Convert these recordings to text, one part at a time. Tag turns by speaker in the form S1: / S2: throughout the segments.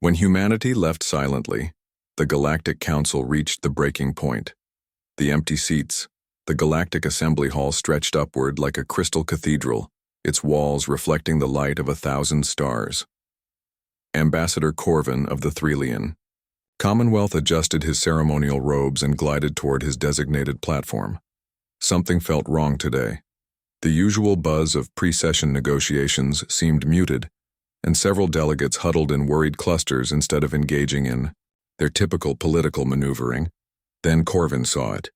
S1: When humanity left silently, the Galactic Council reached the breaking point. The empty seats, the Galactic Assembly Hall stretched upward like a crystal cathedral, its walls reflecting the light of 1,000 stars. Ambassador Corvin of the Threlian. Commonwealth adjusted his ceremonial robes and glided toward his designated platform. Something felt wrong today. The usual buzz of pre-session negotiations seemed muted, and several delegates huddled in worried clusters instead of engaging in their typical political maneuvering. Then Corvin saw it.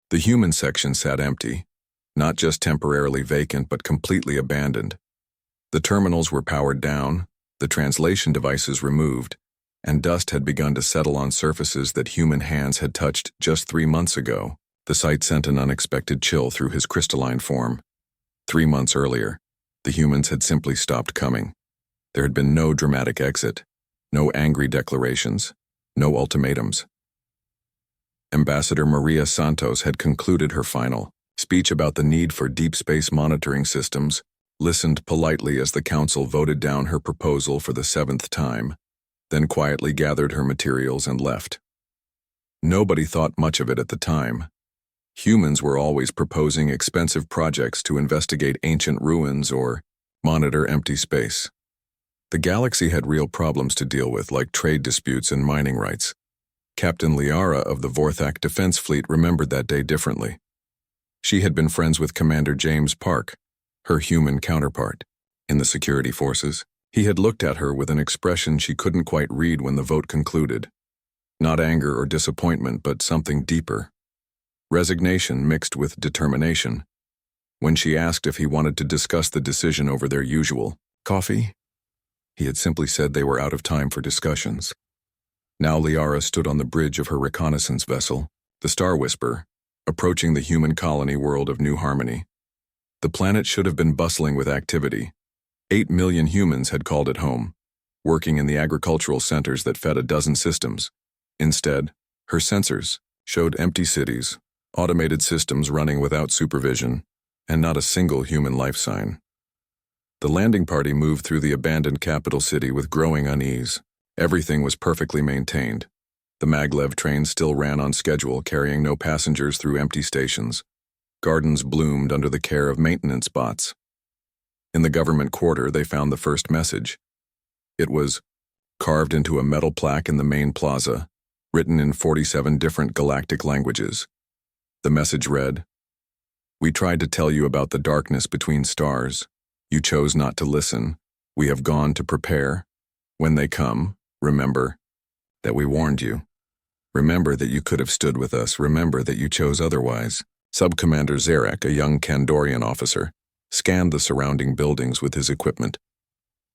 S1: The human section sat empty, not just temporarily vacant but completely abandoned. The terminals were powered down, the translation devices removed, and dust had begun to settle on surfaces that human hands had touched just 3 months ago. The sight sent an unexpected chill through his crystalline form. 3 months earlier, the humans had simply stopped coming. There had been no dramatic exit, no angry declarations, no ultimatums. Ambassador Maria Santos had concluded her final speech about the need for deep space monitoring systems, listened politely as the council voted down her proposal for the 7th time, then quietly gathered her materials and left. Nobody thought much of it at the time. Humans were always proposing expensive projects to investigate ancient ruins or monitor empty space. The galaxy had real problems to deal with, like trade disputes and mining rights. Captain Liara of the Vorthak Defense Fleet remembered that day differently. She had been friends with Commander James Park, her human counterpart, in the security forces. He had looked at her with an expression she couldn't quite read when the vote concluded. Not anger or disappointment, but something deeper. Resignation mixed with determination. When she asked if he wanted to discuss the decision over their usual coffee, he had simply said they were out of time for discussions. Now Liara stood on the bridge of her reconnaissance vessel, the Star Whisper, approaching the human colony world of New Harmony. The planet should have been bustling with activity. 8 million humans had called it home, working in the agricultural centers that fed a dozen systems. Instead, her sensors showed empty cities, automated systems running without supervision, and not a single human life sign. The landing party moved through the abandoned capital city with growing unease. Everything was perfectly maintained. The maglev train still ran on schedule, carrying no passengers through empty stations. Gardens bloomed under the care of maintenance bots. In the government quarter, they found the first message. It was carved into a metal plaque in the main plaza, written in 47 different galactic languages. The message read, "We tried to tell you about the darkness between stars. You chose not to listen. We have gone to prepare. When they come, remember that we warned you. Remember that you could have stood with us. Remember that you chose otherwise." Sub-Commander Zarek, a young Kandorian officer, scanned the surrounding buildings with his equipment.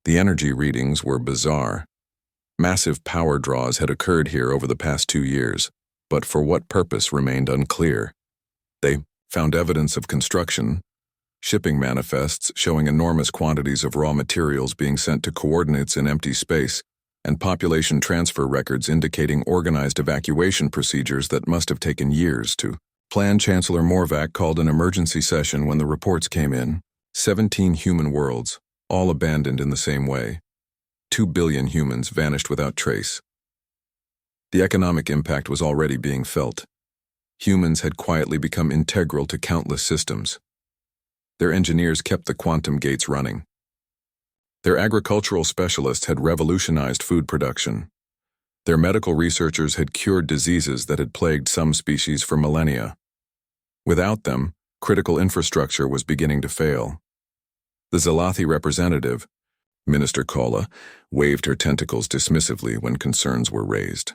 S1: The energy readings were bizarre. Massive power draws had occurred here over the past 2 years, but for what purpose remained unclear. They found evidence of construction, shipping manifests showing enormous quantities of raw materials being sent to coordinates in empty space, and population transfer records indicating organized evacuation procedures that must have taken years to plan. Chancellor Morvac called an emergency session when the reports came in. 17 human worlds, all abandoned in the same way. 2 billion humans vanished without trace. The economic impact was already being felt. Humans had quietly become integral to countless systems. Their engineers kept the quantum gates running. Their agricultural specialists had revolutionized food production. Their medical researchers had cured diseases that had plagued some species for millennia. Without them, critical infrastructure was beginning to fail. The Zalathi representative, Minister Kola, waved her tentacles dismissively when concerns were raised.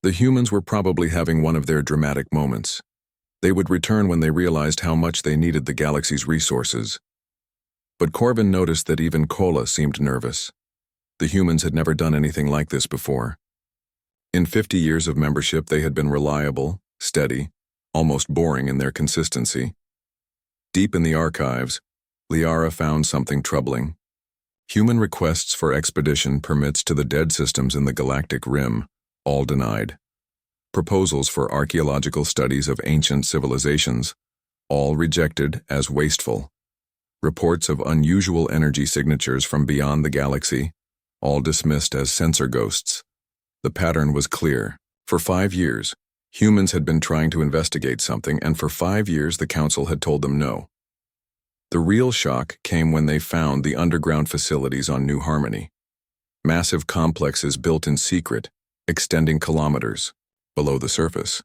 S1: The humans were probably having one of their dramatic moments. They would return when they realized how much they needed the galaxy's resources. But Corvin noticed that even Kola seemed nervous. The humans had never done anything like this before. In 50 years of membership, they had been reliable, steady, almost boring in their consistency. Deep in the archives, Liara found something troubling. Human requests for expedition permits to the dead systems in the galactic rim, all denied. Proposals for archaeological studies of ancient civilizations, all rejected as wasteful. Reports of unusual energy signatures from beyond the galaxy, all dismissed as sensor ghosts. The pattern was clear. For 5 years, humans had been trying to investigate something, and for 5 years the Council had told them no. The real shock came when they found the underground facilities on New Harmony. Massive complexes built in secret, extending kilometers below the surface.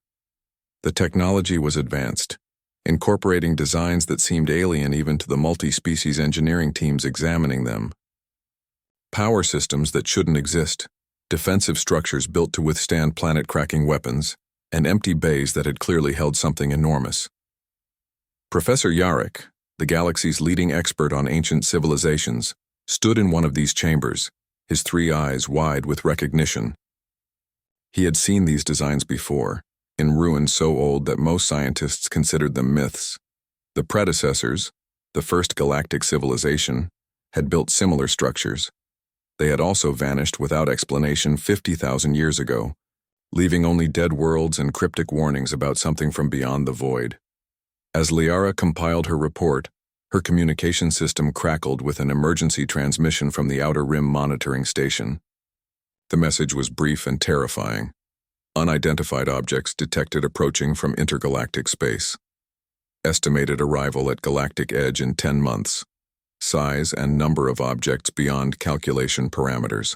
S1: The technology was advanced, incorporating designs that seemed alien even to the multi-species engineering teams examining them. Power systems that shouldn't exist, defensive structures built to withstand planet-cracking weapons, and empty bays that had clearly held something enormous. Professor Yarrick, the galaxy's leading expert on ancient civilizations, stood in one of these chambers, his 3 eyes wide with recognition. He had seen these designs before, in ruins so old that most scientists considered them myths. The predecessors, the first galactic civilization, had built similar structures. They had also vanished without explanation 50,000 years ago, leaving only dead worlds and cryptic warnings about something from beyond the void. As Liara compiled her report, her communication system crackled with an emergency transmission from the Outer Rim monitoring station. The message was brief and terrifying. Unidentified objects detected approaching from intergalactic space. Estimated arrival at galactic edge in 10 months. Size and number of objects beyond calculation parameters.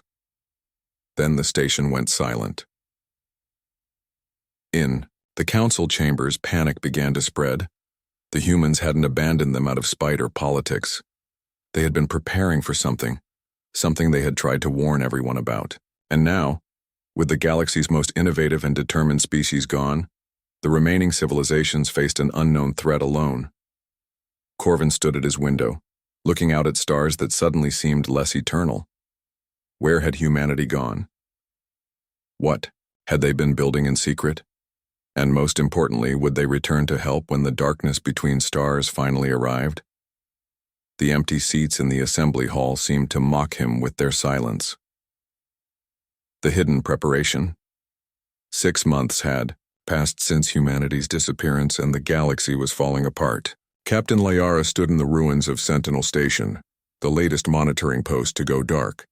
S1: Then the station went silent. In the council chambers, panic began to spread. The humans hadn't abandoned them out of spite or politics. They had been preparing for something they had tried to warn everyone about. And now, with the galaxy's most innovative and determined species gone, the remaining civilizations faced an unknown threat alone. Corvin stood at his window, looking out at stars that suddenly seemed less eternal. Where had humanity gone? What had they been building in secret? And most importantly, would they return to help when the darkness between stars finally arrived? The empty seats in the assembly hall seemed to mock him with their silence. The hidden preparation. 6 months had passed since humanity's disappearance and the galaxy was falling apart. Captain Liara stood in the ruins of Sentinel Station, the latest monitoring post to go dark.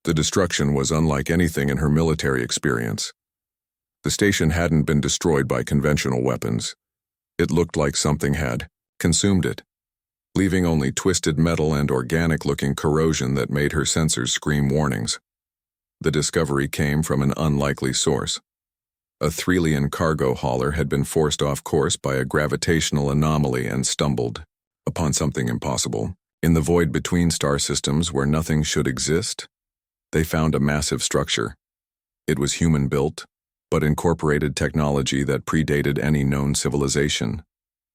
S1: The destruction was unlike anything in her military experience. The station hadn't been destroyed by conventional weapons. It looked like something had consumed it, leaving only twisted metal and organic-looking corrosion that made her sensors scream warnings. The discovery came from an unlikely source. A Threlian cargo hauler had been forced off course by a gravitational anomaly and stumbled upon something impossible. In the void between star systems where nothing should exist, they found a massive structure. It was human-built, but incorporated technology that predated any known civilization.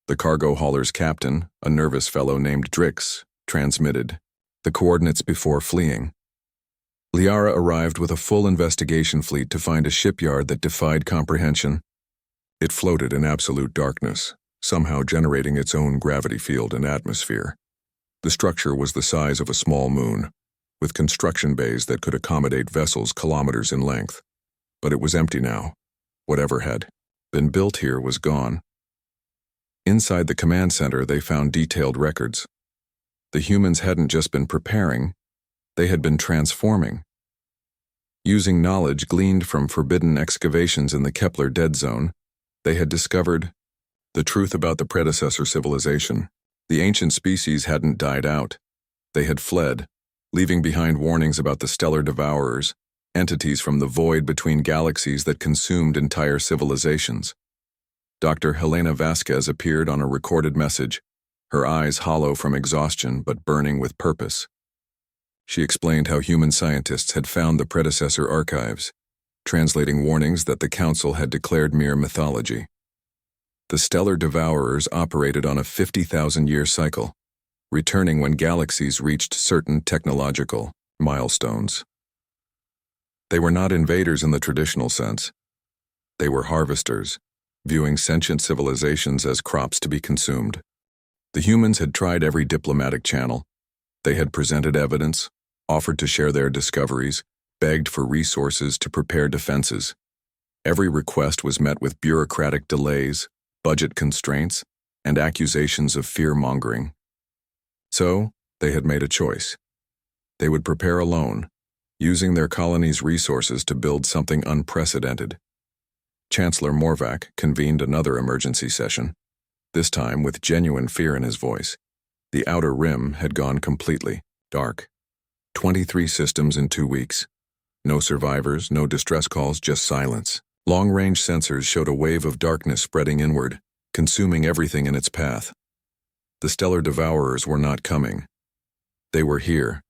S1: The cargo hauler's captain, a nervous fellow named Drix, transmitted the coordinates before fleeing. Liara arrived with a full investigation fleet to find a shipyard that defied comprehension. It floated in absolute darkness, somehow generating its own gravity field and atmosphere. The structure was the size of a small moon, with construction bays that could accommodate vessels kilometers in length. But it was empty now. Whatever had been built here was gone. Inside the command center, they found detailed records. The humans hadn't just been preparing, they had been transforming. Using knowledge gleaned from forbidden excavations in the Kepler Dead Zone, they had discovered the truth about the predecessor civilization. The ancient species hadn't died out. They had fled, leaving behind warnings about the stellar devourers, entities from the void between galaxies that consumed entire civilizations. Dr. Helena Vasquez appeared on a recorded message, her eyes hollow from exhaustion but burning with purpose. She explained how human scientists had found the predecessor archives, translating warnings that the Council had declared mere mythology. The stellar devourers operated on a 50,000-year cycle, returning when galaxies reached certain technological milestones. They were not invaders in the traditional sense. They were harvesters, viewing sentient civilizations as crops to be consumed. The humans had tried every diplomatic channel. They had presented evidence, offered to share their discoveries, begged for resources to prepare defenses. Every request was met with bureaucratic delays, budget constraints, and accusations of fear-mongering. So, they had made a choice. They would prepare alone, using their colony's resources to build something unprecedented. Chancellor Morvac convened another emergency session, this time with genuine fear in his voice. The outer rim had gone completely dark. 23 systems in 2 weeks. No survivors, no distress calls, just silence. Long-range sensors showed a wave of darkness spreading inward, consuming everything in its path. The stellar devourers were not coming. They were here.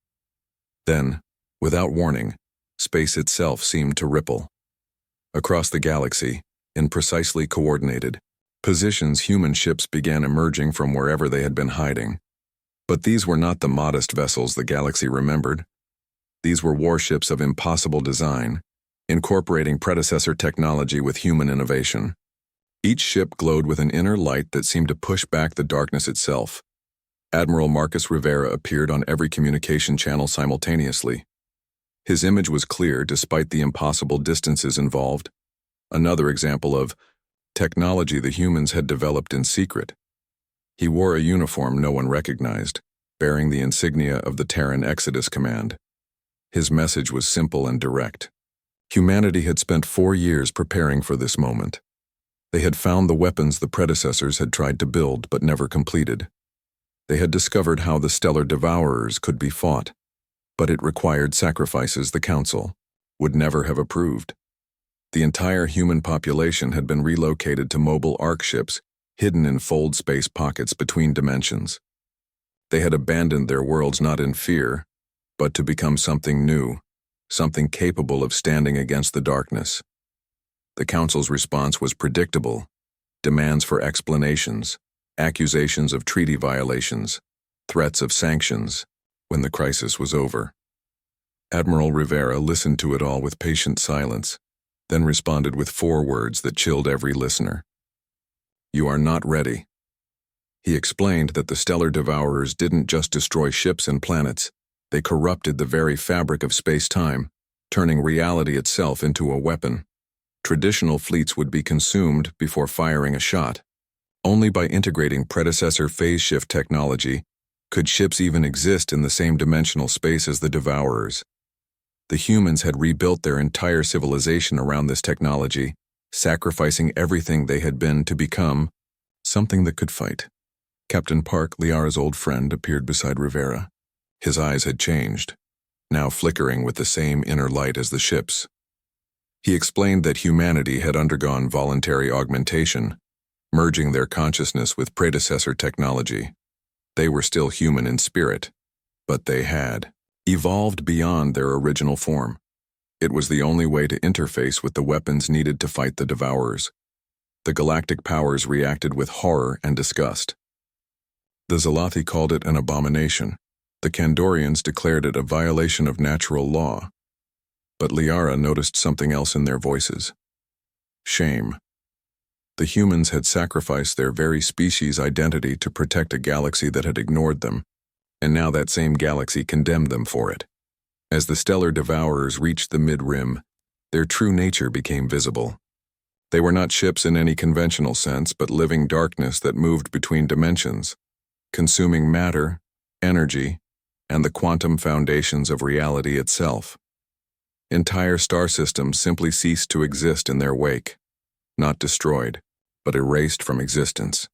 S1: Then, without warning, space itself seemed to ripple. Across the galaxy, in precisely coordinated positions, human ships began emerging from wherever they had been hiding. But these were not the modest vessels the galaxy remembered. These were warships of impossible design, incorporating predecessor technology with human innovation. Each ship glowed with an inner light that seemed to push back the darkness itself. Admiral Marcus Rivera appeared on every communication channel simultaneously. His image was clear despite the impossible distances involved. Another example of technology the humans had developed in secret. He wore a uniform no one recognized, bearing the insignia of the Terran Exodus Command. His message was simple and direct. Humanity had spent 4 years preparing for this moment. They had found the weapons the predecessors had tried to build but never completed. They had discovered how the stellar devourers could be fought, but it required sacrifices the Council would never have approved. The entire human population had been relocated to mobile arc ships hidden in fold space pockets between dimensions. They had abandoned their worlds not in fear, but to become something new, something capable of standing against the darkness. The Council's response was predictable: demands for explanations, accusations of treaty violations, threats of sanctions. When the crisis was over, Admiral Rivera listened to it all with patient silence, then responded with 4 words that chilled every listener. "You are not ready." He explained that the stellar devourers didn't just destroy ships and planets, they corrupted the very fabric of space-time, turning reality itself into a weapon. Traditional fleets would be consumed before firing a shot. Only by integrating predecessor phase shift technology could ships even exist in the same dimensional space as the devourers. The humans had rebuilt their entire civilization around this technology, sacrificing everything they had been to become something that could fight. Captain Park, Liara's old friend, appeared beside Rivera. His eyes had changed, now flickering with the same inner light as the ship's. He explained that humanity had undergone voluntary augmentation, merging their consciousness with predecessor technology. They were still human in spirit, but they had evolved beyond their original form. It was the only way to interface with the weapons needed to fight the devourers. The galactic powers reacted with horror and disgust. The Zalathi called it an abomination. The Kandorians declared it a violation of natural law. But Liara noticed something else in their voices. Shame. The humans had sacrificed their very species' identity to protect a galaxy that had ignored them, and now that same galaxy condemned them for it. As the stellar devourers reached the mid-rim, their true nature became visible. They were not ships in any conventional sense, but living darkness that moved between dimensions, consuming matter, energy, and the quantum foundations of reality itself. Entire star systems simply ceased to exist in their wake, not destroyed, but erased from existence.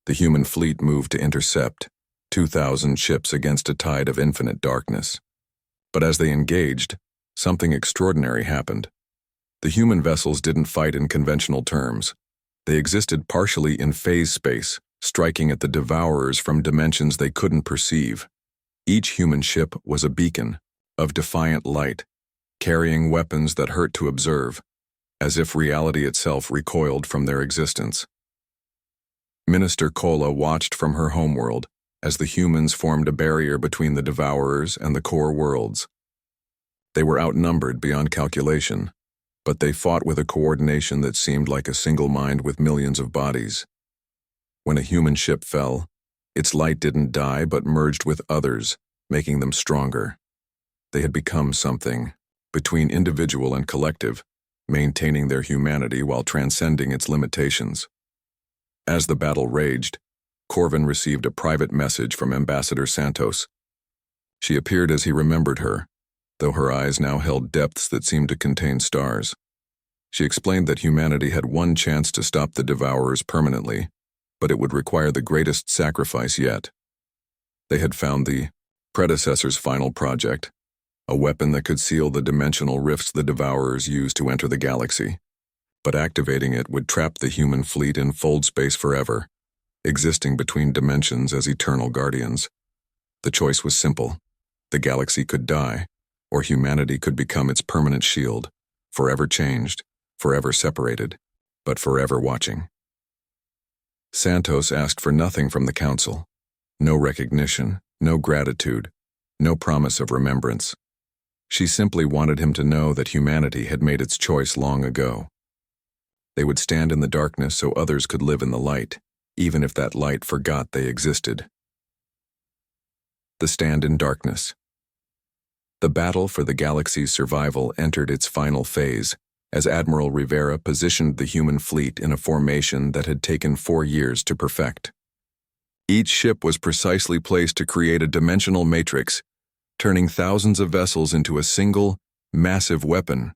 S1: The human fleet moved to intercept 2,000 ships against a tide of infinite darkness. But as they engaged, something extraordinary happened. The human vessels didn't fight in conventional terms. They existed partially in phase space, striking at the devourers from dimensions they couldn't perceive. Each human ship was a beacon of defiant light, carrying weapons that hurt to observe, as if reality itself recoiled from their existence. Minister Kola watched from her homeworld as the humans formed a barrier between the devourers and the core worlds. They were outnumbered beyond calculation, but they fought with a coordination that seemed like a single mind with millions of bodies. When a human ship fell, its light didn't die but merged with others, making them stronger. They had become something, between individual and collective, maintaining their humanity while transcending its limitations. As the battle raged, Corvin received a private message from Ambassador Santos. She appeared as he remembered her, though her eyes now held depths that seemed to contain stars. She explained that humanity had one chance to stop the Devourers permanently, but it would require the greatest sacrifice yet. They had found the predecessor's final project, a weapon that could seal the dimensional rifts the Devourers used to enter the galaxy. But activating it would trap the human fleet in fold space forever, existing between dimensions as eternal guardians. The choice was simple. The galaxy could die, or humanity could become its permanent shield, forever changed, forever separated, but forever watching. Santos asked for nothing from the Council. No recognition, no gratitude, no promise of remembrance. She simply wanted him to know that humanity had made its choice long ago. They would stand in the darkness so others could live in the light, even if that light forgot they existed. The stand in darkness. The battle for the galaxy's survival entered its final phase, as Admiral Rivera positioned the human fleet in a formation that had taken 4 years to perfect. Each ship was precisely placed to create a dimensional matrix, turning thousands of vessels into a single, massive weapon.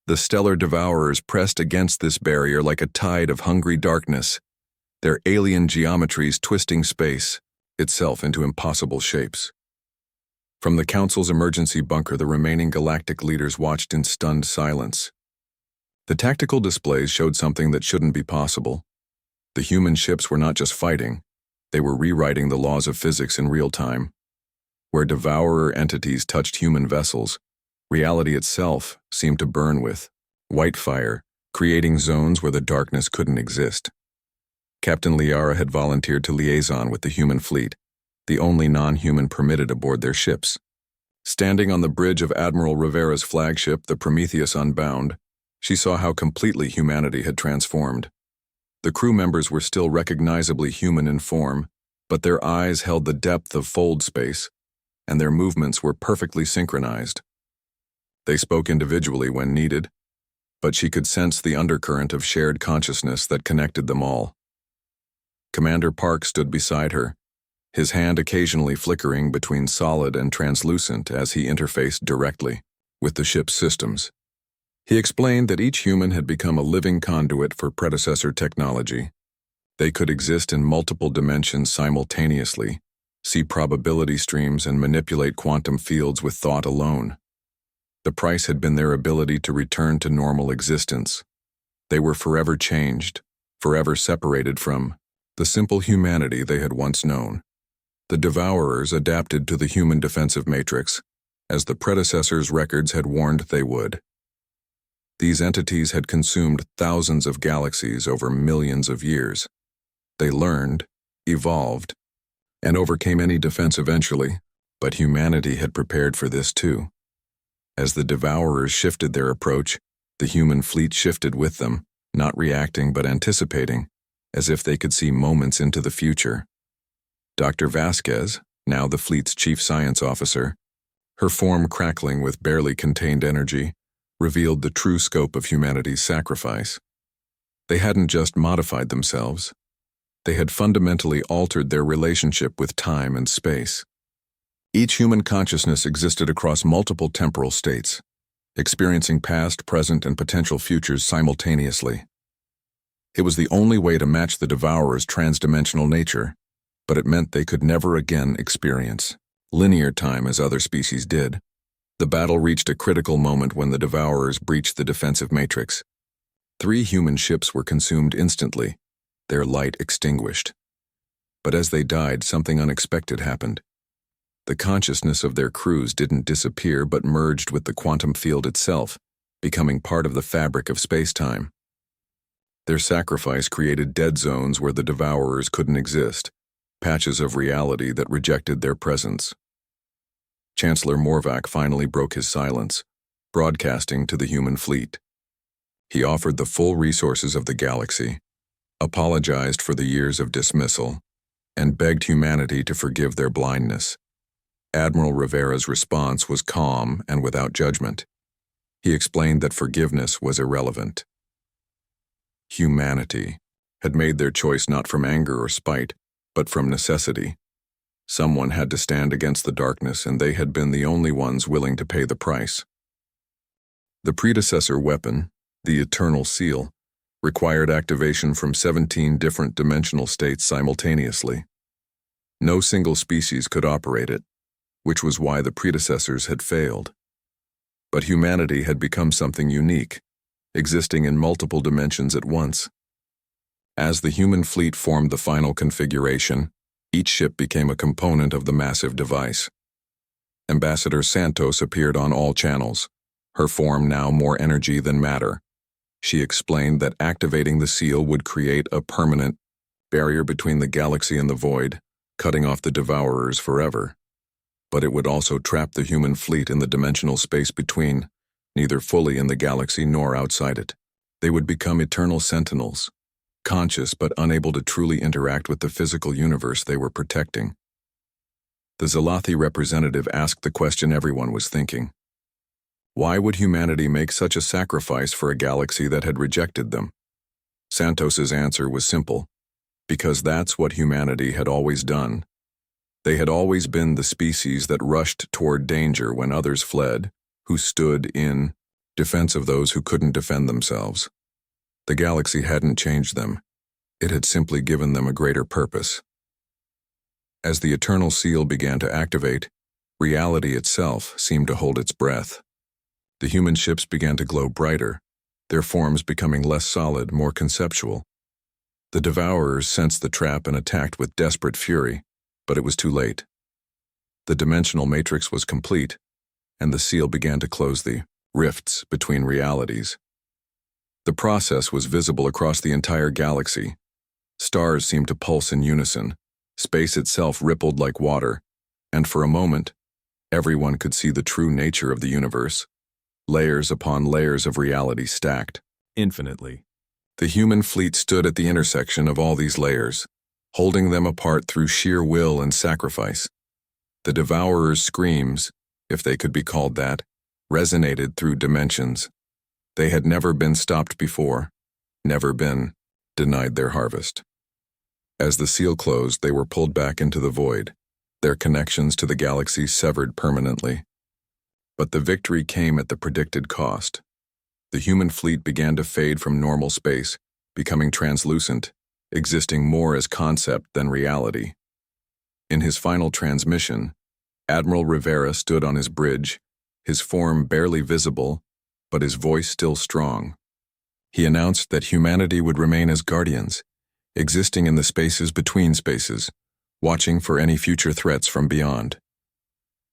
S1: The stellar Devourers pressed against this barrier like a tide of hungry darkness, their alien geometries twisting space itself into impossible shapes. From the Council's emergency bunker, the remaining galactic leaders watched in stunned silence. The tactical displays showed something that shouldn't be possible. The human ships were not just fighting, they were rewriting the laws of physics in real time. Where Devourer entities touched human vessels, reality itself seemed to burn with white fire, creating zones where the darkness couldn't exist. Captain Liara had volunteered to liaison with the human fleet, the only non-human permitted aboard their ships. Standing on the bridge of Admiral Rivera's flagship, the Prometheus Unbound, she saw how completely humanity had transformed. The crew members were still recognizably human in form, but their eyes held the depth of fold space, and their movements were perfectly synchronized. They spoke individually when needed, but she could sense the undercurrent of shared consciousness that connected them all. Commander Park stood beside her, his hand occasionally flickering between solid and translucent as he interfaced directly with the ship's systems. He explained that each human had become a living conduit for predecessor technology. They could exist in multiple dimensions simultaneously, see probability streams, and manipulate quantum fields with thought alone. The price had been their ability to return to normal existence. They were forever changed, forever separated from the simple humanity they had once known. The Devourers adapted to the human defensive matrix, as the predecessors' records had warned they would. These entities had consumed thousands of galaxies over millions of years. They learned, evolved, and overcame any defense eventually, but humanity had prepared for this too. As the Devourers shifted their approach, the human fleet shifted with them, not reacting but anticipating, as if they could see moments into the future. Dr. Vasquez, now the fleet's chief science officer, her form crackling with barely contained energy, revealed the true scope of humanity's sacrifice. They hadn't just modified themselves. They had fundamentally altered their relationship with time and space. Each human consciousness existed across multiple temporal states, experiencing past, present, and potential futures simultaneously. It was the only way to match the Devourer's transdimensional nature, but it meant they could never again experience linear time as other species did. The battle reached a critical moment when the Devourers breached the defensive matrix. 3 human ships were consumed instantly, their light extinguished. But as they died, something unexpected happened. The consciousness of their crews didn't disappear but merged with the quantum field itself, becoming part of the fabric of space-time. Their sacrifice created dead zones where the Devourers couldn't exist, patches of reality that rejected their presence. Chancellor Morvac finally broke his silence, broadcasting to the human fleet. He offered the full resources of the galaxy, apologized for the years of dismissal, and begged humanity to forgive their blindness. Admiral Rivera's response was calm and without judgment. He explained that forgiveness was irrelevant. Humanity had made their choice not from anger or spite, but from necessity. Someone had to stand against the darkness, and they had been the only ones willing to pay the price. The predecessor weapon, the Eternal Seal, required activation from 17 different dimensional states simultaneously. No single species could operate it, which was why the predecessors had failed. But humanity had become something unique, existing in multiple dimensions at once. As the human fleet formed the final configuration, each ship became a component of the massive device. Ambassador Santos appeared on all channels, her form now more energy than matter. She explained that activating the seal would create a permanent barrier between the galaxy and the void, cutting off the devourers forever. But it would also trap the human fleet in the dimensional space between, neither fully in the galaxy nor outside it. They would become eternal sentinels, conscious but unable to truly interact with the physical universe they were protecting. The Zalathi representative asked the question everyone was thinking. Why would humanity make such a sacrifice for a galaxy that had rejected them? Santos's answer was simple. Because that's what humanity had always done. They had always been the species that rushed toward danger when others fled, who stood in defense of those who couldn't defend themselves. The galaxy hadn't changed them. It had simply given them a greater purpose. As the Eternal Seal began to activate, reality itself seemed to hold its breath. The human ships began to glow brighter, their forms becoming less solid, more conceptual. The Devourers sensed the trap and attacked with desperate fury, but it was too late. The dimensional matrix was complete, and the seal began to close the rifts between realities. The process was visible across the entire galaxy. Stars seemed to pulse in unison, space itself rippled like water, and for a moment, everyone could see the true nature of the universe, layers upon layers of reality stacked infinitely. The human fleet stood at the intersection of all these layers, holding them apart through sheer will and sacrifice. The Devourers' screams, if they could be called that, resonated through dimensions. They had never been stopped before, never been denied their harvest. As the seal closed, they were pulled back into the void, their connections to the galaxy severed permanently. But the victory came at the predicted cost. The human fleet began to fade from normal space, becoming translucent, existing more as concept than reality. In his final transmission, Admiral Rivera stood on his bridge, his form barely visible, but his voice still strong. He announced that humanity would remain as guardians, existing in the spaces between spaces, watching for any future threats from beyond.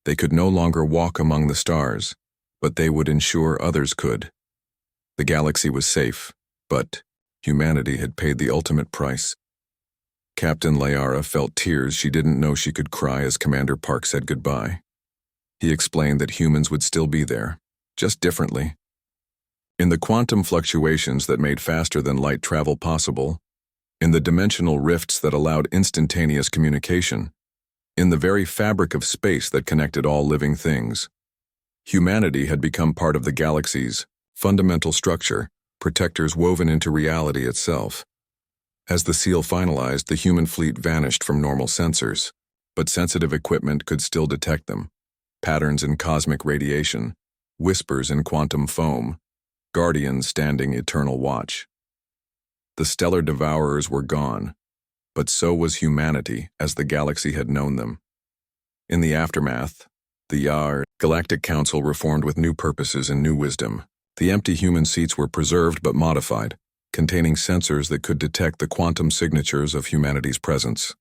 S1: They could no longer walk among the stars, but they would ensure others could. The galaxy was safe, but humanity had paid the ultimate price. Captain Layara felt tears she didn't know she could cry as Commander Park said goodbye. He explained that humans would still be there, just differently. In the quantum fluctuations that made faster-than-light travel possible, in the dimensional rifts that allowed instantaneous communication, in the very fabric of space that connected all living things, humanity had become part of the galaxy's fundamental structure, protectors woven into reality itself. As the seal finalized, the human fleet vanished from normal sensors, but sensitive equipment could still detect them. Patterns in cosmic radiation, whispers in quantum foam, guardians standing eternal watch. The stellar devourers were gone, but so was humanity as the galaxy had known them. In the aftermath, the Galactic Council reformed with new purposes and new wisdom. The empty human seats were preserved but modified, containing sensors that could detect the quantum signatures of humanity's presence.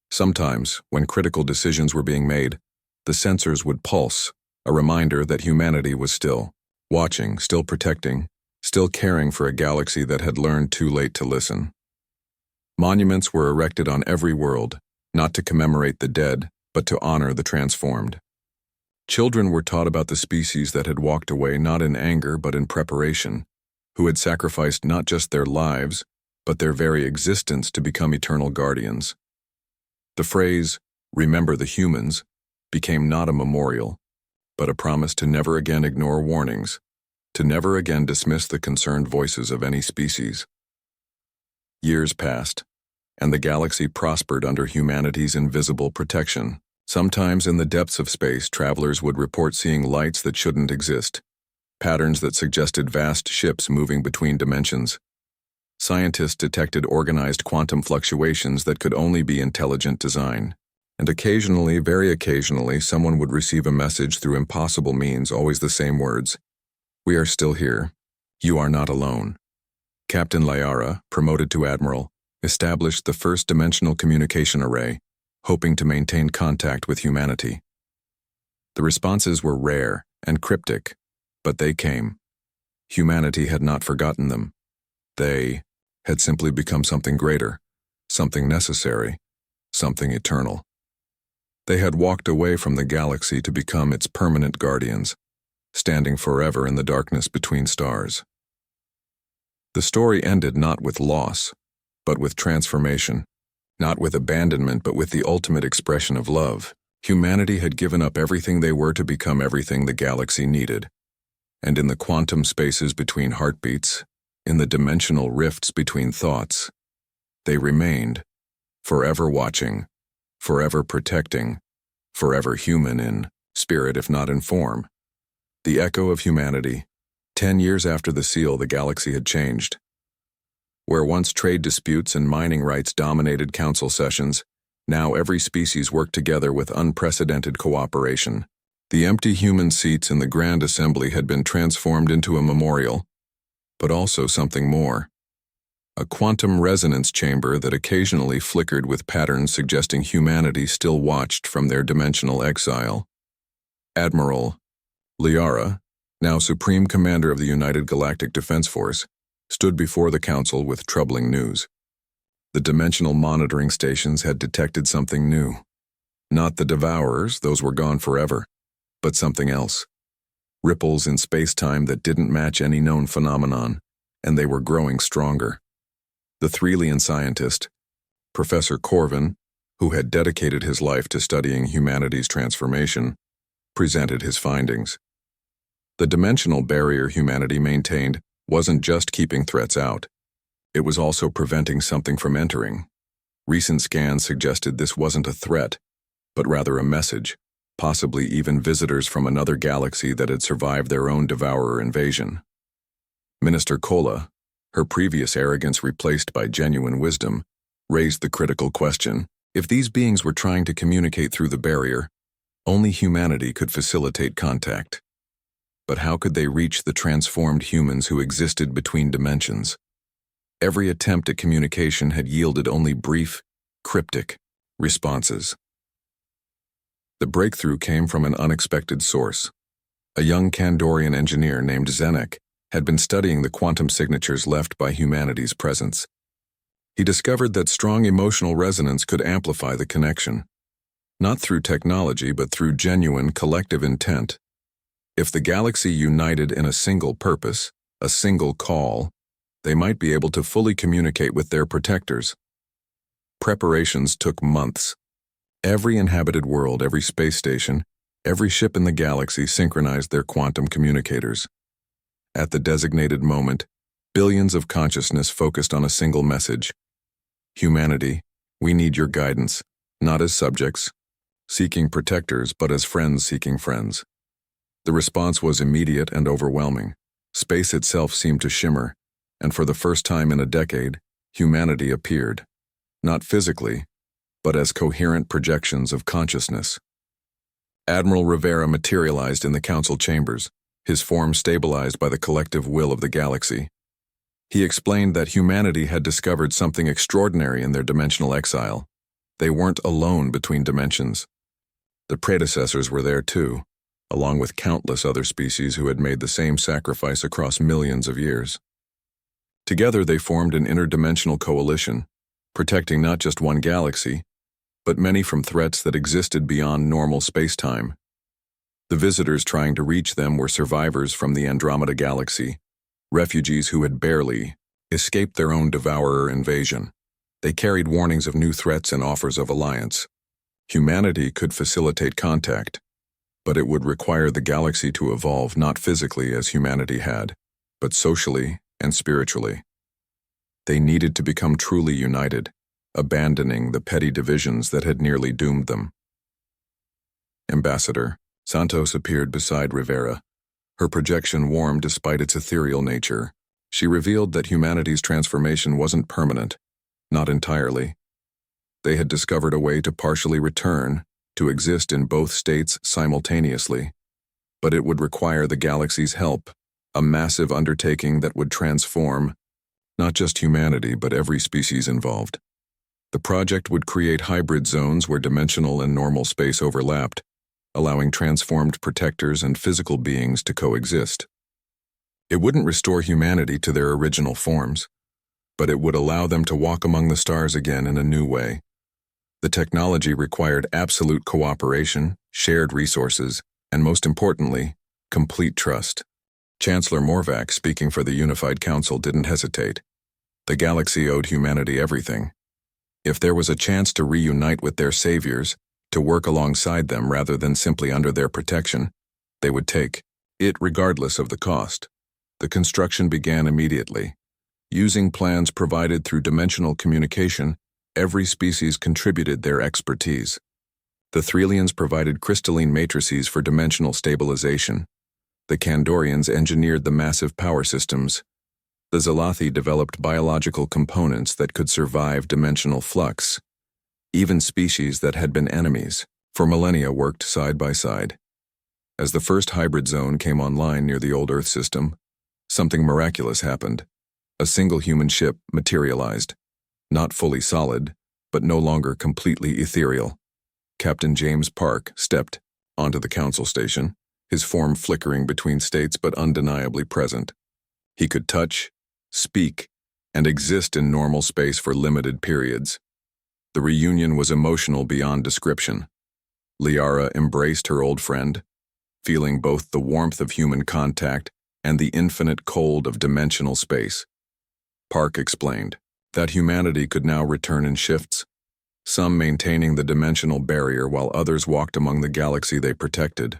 S1: Sometimes, when critical decisions were being made, the sensors would pulse, a reminder that humanity was still watching, still protecting, still caring for a galaxy that had learned too late to listen. Monuments were erected on every world, not to commemorate the dead, but to honor the transformed. Children were taught about the species that had walked away not in anger but in preparation, who had sacrificed not just their lives, but their very existence to become eternal guardians. The phrase, "Remember the humans," became not a memorial, but a promise to never again ignore warnings, to never again dismiss the concerned voices of any species. Years passed. and the galaxy prospered under humanity's invisible protection. Sometimes in the depths of space, travelers would report seeing lights that shouldn't exist, patterns that suggested vast ships moving between dimensions. Scientists detected organized quantum fluctuations that could only be intelligent design. And occasionally, very occasionally, someone would receive a message through impossible means, always the same words. "We are still here. You are not alone." Captain Liara, promoted to admiral, established the first dimensional communication array, hoping to maintain contact with humanity. The responses were rare and cryptic, but they came. Humanity had not forgotten them. They had simply become something greater, something necessary, something eternal. They had walked away from the galaxy to become its permanent guardians, standing forever in the darkness between stars. The story ended not with loss, but with transformation, not with abandonment, but with the ultimate expression of love. Humanity had given up everything they were to become everything the galaxy needed. And in the quantum spaces between heartbeats, in the dimensional rifts between thoughts, they remained, forever watching, forever protecting, forever human in spirit if not in form. The echo of humanity. 10 years after the seal, the galaxy had changed. Where once trade disputes and mining rights dominated council sessions, now every species worked together with unprecedented cooperation. The empty human seats in the Grand Assembly had been transformed into a memorial, but also something more. A quantum resonance chamber that occasionally flickered with patterns suggesting humanity still watched from their dimensional exile. Admiral Liara, now Supreme Commander of the United Galactic Defense Force, stood before the Council with troubling news. The dimensional monitoring stations had detected something new. Not the Devourers, those were gone forever, but something else. Ripples in space-time that didn't match any known phenomenon, and they were growing stronger. The Threlian scientist, Professor Corvin, who had dedicated his life to studying humanity's transformation, presented his findings. The dimensional barrier humanity maintained wasn't just keeping threats out. It was also preventing something from entering. Recent scans suggested this wasn't a threat, but rather a message, possibly even visitors from another galaxy that had survived their own devourer invasion. Minister Kola, her previous arrogance replaced by genuine wisdom, raised the critical question: if these beings were trying to communicate through the barrier, only humanity could facilitate contact. But how could they reach the transformed humans who existed between dimensions? Every attempt at communication had yielded only brief, cryptic responses. The breakthrough came from an unexpected source. A young Kandorian engineer named Zenek had been studying the quantum signatures left by humanity's presence. He discovered that strong emotional resonance could amplify the connection, not through technology but through genuine collective intent. If the galaxy united in a single purpose, a single call, they might be able to fully communicate with their protectors. Preparations took months. Every inhabited world, every space station, every ship in the galaxy synchronized their quantum communicators. At the designated moment, billions of consciousness focused on a single message. Humanity, we need your guidance, not as subjects, seeking protectors, but as friends seeking friends. The response was immediate and overwhelming. Space itself seemed to shimmer, and for the first time in a decade, humanity appeared, not physically, but as coherent projections of consciousness. Admiral Rivera materialized in the council chambers, his form stabilized by the collective will of the galaxy. He explained that humanity had discovered something extraordinary in their dimensional exile. They weren't alone between dimensions. The predecessors were there too, along with countless other species who had made the same sacrifice across millions of years. Together they formed an interdimensional coalition, protecting not just one galaxy, but many from threats that existed beyond normal space-time. The visitors trying to reach them were survivors from the Andromeda Galaxy, refugees who had barely escaped their own devourer invasion. They carried warnings of new threats and offers of alliance. Humanity could facilitate contact, but it would require the galaxy to evolve not physically as humanity had, but socially and spiritually. They needed to become truly united, abandoning the petty divisions that had nearly doomed them. Ambassador Santos appeared beside Rivera. Her projection warmed despite its ethereal nature. She revealed that humanity's transformation wasn't permanent, not entirely. They had discovered a way to partially return, to exist in both states simultaneously. But it would require the galaxy's help, a massive undertaking that would transform not just humanity but every species involved. The project would create hybrid zones where dimensional and normal space overlapped, allowing transformed protectors and physical beings to coexist. It wouldn't restore humanity to their original forms, but it would allow them to walk among the stars again in a new way. The technology required absolute cooperation, shared resources, and most importantly, complete trust. Chancellor Morvac, speaking for the Unified Council, didn't hesitate. The galaxy owed humanity everything. If there was a chance to reunite with their saviors, to work alongside them rather than simply under their protection, they would take it regardless of the cost. The construction began immediately. Using plans provided through dimensional communication, every species contributed their expertise. The Threlians provided crystalline matrices for dimensional stabilization. The Kandorians engineered the massive power systems. The Zalathi developed biological components that could survive dimensional flux. Even species that had been enemies for millennia worked side by side. As the first hybrid zone came online near the old Earth system, something miraculous happened. A single human ship materialized, not fully solid, but no longer completely ethereal. Captain James Park stepped onto the council station, his form flickering between states but undeniably present. He could touch, speak, and exist in normal space for limited periods. The reunion was emotional beyond description. Liara embraced her old friend, feeling both the warmth of human contact and the infinite cold of dimensional space. Park explained that humanity could now return in shifts, some maintaining the dimensional barrier while others walked among the galaxy they protected.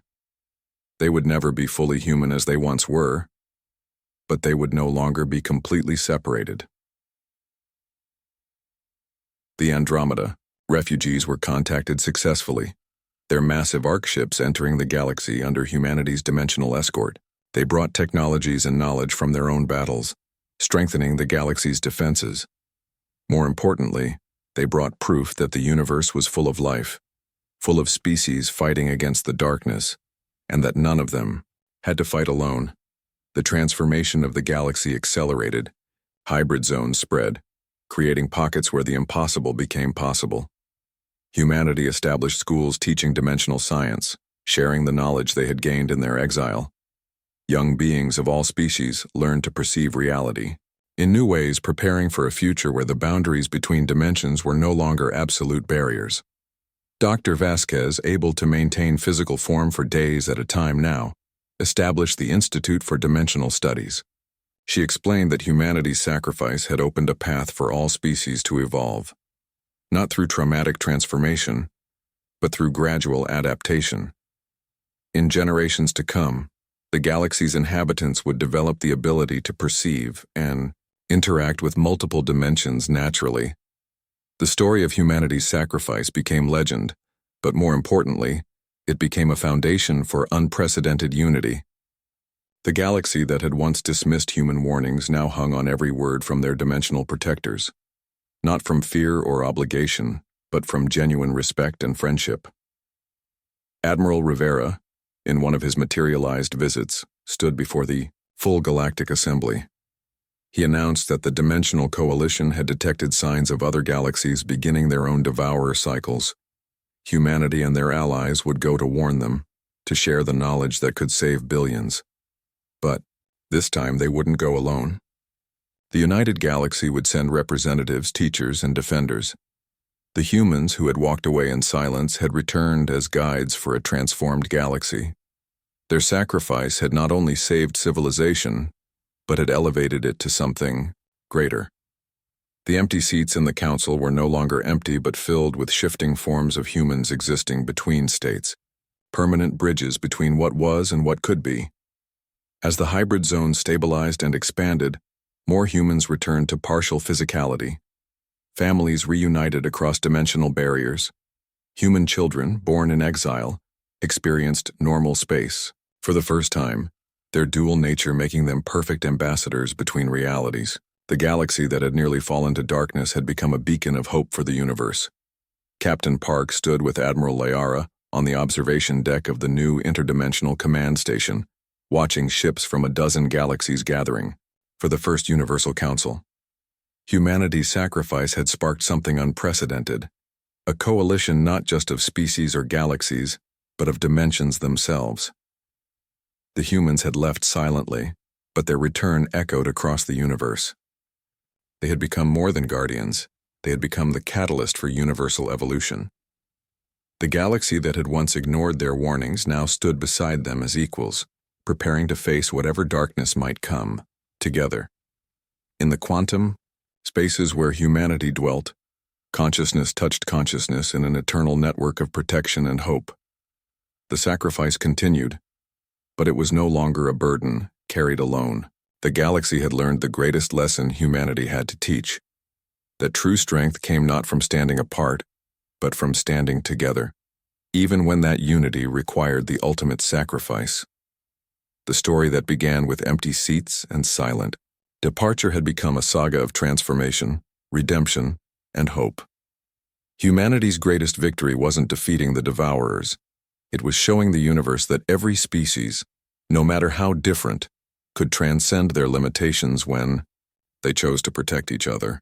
S1: They would never be fully human as they once were, but they would no longer be completely separated. The Andromeda refugees were contacted successfully, their massive arc ships entering the galaxy under humanity's dimensional escort. They brought technologies and knowledge from their own battles, strengthening the galaxy's defenses. More importantly, they brought proof that the universe was full of life, full of species fighting against the darkness, and that none of them had to fight alone. The transformation of the galaxy accelerated. Hybrid zones spread, creating pockets where the impossible became possible. Humanity established schools teaching dimensional science, sharing the knowledge they had gained in their exile. Young beings of all species learned to perceive reality, in new ways preparing for a future where the boundaries between dimensions were no longer absolute barriers. Dr. Vasquez, able to maintain physical form for days at a time now, established the Institute for Dimensional Studies. She explained that humanity's sacrifice had opened a path for all species to evolve, not through traumatic transformation, but through gradual adaptation. In generations to come, the galaxy's inhabitants would develop the ability to perceive and interact with multiple dimensions naturally. The story of humanity's sacrifice became legend, but more importantly, it became a foundation for unprecedented unity. The galaxy that had once dismissed human warnings now hung on every word from their dimensional protectors, not from fear or obligation, but from genuine respect and friendship. Admiral Rivera, in one of his materialized visits, stood before the full Galactic Assembly. He announced that the Dimensional Coalition had detected signs of other galaxies beginning their own devourer cycles. Humanity and their allies would go to warn them, to share the knowledge that could save billions. But this time they wouldn't go alone. The United Galaxy would send representatives, teachers, and defenders. The humans who had walked away in silence had returned as guides for a transformed galaxy. Their sacrifice had not only saved civilization, but had elevated it to something greater. The empty seats in the council were no longer empty but filled with shifting forms of humans existing between states, permanent bridges between what was and what could be. As the hybrid zone stabilized and expanded, more humans returned to partial physicality. Families reunited across dimensional barriers. Human children, born in exile, experienced normal space. For the first time, their dual nature making them perfect ambassadors between realities. The galaxy that had nearly fallen to darkness had become a beacon of hope for the universe. Captain Park stood with Admiral Layara on the observation deck of the new interdimensional command station, watching ships from a dozen galaxies gathering for the first Universal Council. Humanity's sacrifice had sparked something unprecedented, a coalition not just of species or galaxies, but of dimensions themselves. The humans had left silently, but their return echoed across the universe. They had become more than guardians. They had become the catalyst for universal evolution. The galaxy that had once ignored their warnings now stood beside them as equals, preparing to face whatever darkness might come, together. In the quantum, spaces where humanity dwelt, consciousness touched consciousness in an eternal network of protection and hope. The sacrifice continued, but it was no longer a burden, carried alone. The galaxy had learned the greatest lesson humanity had to teach, that true strength came not from standing apart, but from standing together, even when that unity required the ultimate sacrifice. The story that began with empty seats and silent departure had become a saga of transformation, redemption, and hope. Humanity's greatest victory wasn't defeating the Devourers. It was showing the universe that every species, no matter how different, could transcend their limitations when they chose to protect each other.